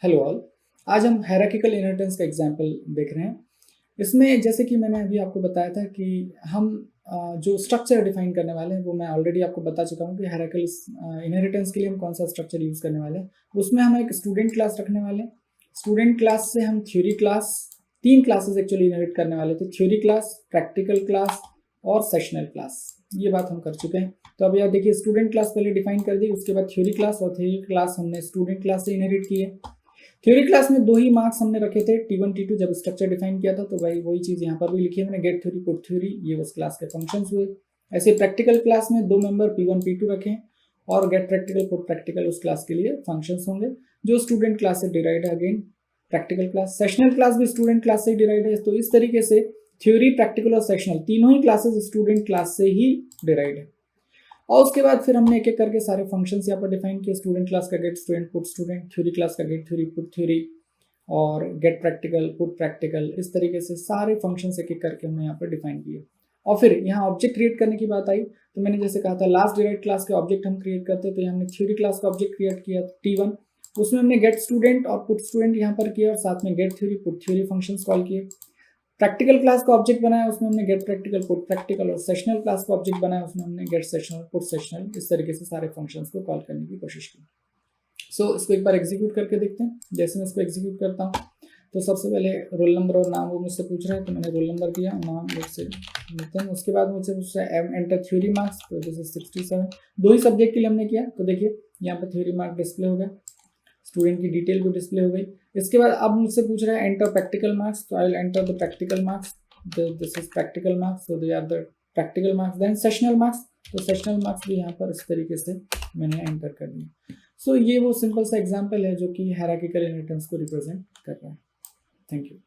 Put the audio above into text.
Hello all. आज हम hierarchical inheritance का एग्जांपल देख रहे हैं। इसमें जैसे कि मैंने अभी आपको बताया था कि हम जो स्ट्रक्चर डिफाइन करने वाले हैं वो मैं ऑलरेडी आपको बता चुका हूँ कि हायरार्किकल इनहेरिटेंस के लिए हम कौन सा स्ट्रक्चर यूज़ करने वाले हैं। उसमें हम एक स्टूडेंट क्लास रखने वाले हैं। स्टूडेंट क्लास से हम theory class, 3 classes actually inherit करने वाले थे, थ्योरी क्लास, प्रैक्टिकल क्लास और सेशनल क्लास। ये बात हम कर चुके हैं। तो अब यहाँ देखिए, स्टूडेंट क्लास पहले डिफाइन कर दी, उसके बाद थ्योरी क्लास, और थ्योरी क्लास हमने स्टूडेंट क्लास से इनहेरिट की है। थ्योरी क्लास में 2 ही मार्क्स हमने रखे थे, T1 T2 जब स्ट्रक्चर डिफाइन किया था, तो भाई वही चीज़ यहाँ पर भी लिखी है मैंने, गेट थ्योरी, पुट थ्योरी, ये उस क्लास के फंक्शंस हुए। ऐसे प्रैक्टिकल क्लास में 2 मेंबर P1 P2 रखे हैं और गेट प्रैक्टिकल, पुट प्रैक्टिकल उस क्लास के लिए फंक्शंस होंगे जो स्टूडेंट क्लास से डिराइड है। Again practical class, sessional class भी स्टूडेंट क्लास से ही डिराइड है। तो इस तरीके से थ्योरी, प्रैक्टिकल और सेशनल तीनों ही क्लासेस स्टूडेंट क्लास से ही डिराइड है। और उसके बाद फिर हमने एक एक करके सारे फंक्शंस यहाँ पर डिफाइन किए। स्टूडेंट क्लास का get student, put student, theory class का गेट थ्योरी, पुट थ्योरी और गेट प्रैक्टिकल, पुट प्रैक्टिकल, इस तरीके से सारे फंक्शंस एक एक करके हमने यहाँ पर डिफाइन किए। और फिर यहाँ ऑब्जेक्ट क्रिएट करने की बात आई, तो मैंने जैसे कहा था लास्ट डिराइड क्लास के ऑब्जेक्ट हम क्रिएट करते हैं। तो यहाँ हमने थ्योरी क्लास का ऑब्जेक्ट क्रिएट किया T1, उसमें हमने गेट स्टूडेंट और पुट स्टूडेंट यहाँ पर किया और साथ में get theory, put theory functions call किए। प्रैक्टिकल क्लास का ऑब्जेक्ट बनाया, उसमें हमने गेट प्रैक्टिकल, पुट प्रैक्टिकल, और सेशनल क्लास का ऑब्जेक्ट बनाया, उसमें हमने गेट सेशनल, पुट सेशनल, इस तरीके से सारे फंक्शंस को कॉल करने की कोशिश की। सो इसको एक बार एग्जीक्यूट करके देखते हैं। जैसे मैं इसको एग्जीक्यूट करता हूँ तो सबसे पहले रोल नंबर और नाम वो मुझसे पूछ रहा है, तो मैंने रोल नंबर दिया, नाम मुझसे नितिन। उसके बाद मुझसे पूछ रहा है एंटर थ्योरी मार्क्स, तो दिस इज 67। 2 ही सब्जेक्ट के लिए हमने किया, तो देखिए यहाँ पर थ्योरी मार्क डिस्प्ले हो गया, स्टूडेंट की डिटेल भी डिस्प्ले हो गई। इसके बाद अब मुझसे पूछ रहा है एंटर प्रैक्टिकल मार्क्स, तो I will enter the practical marks, this is practical marks, so they are the practical marks. Then sessional marks, तो सेशनल मार्क्स भी यहाँ पर इस तरीके से मैंने एंटर कर दिया। सो ये वो सिंपल सा एग्जांपल है जो कि हायरार्किकल इनहेरिटेंस को रिप्रेजेंट कर रहा है। Thank you.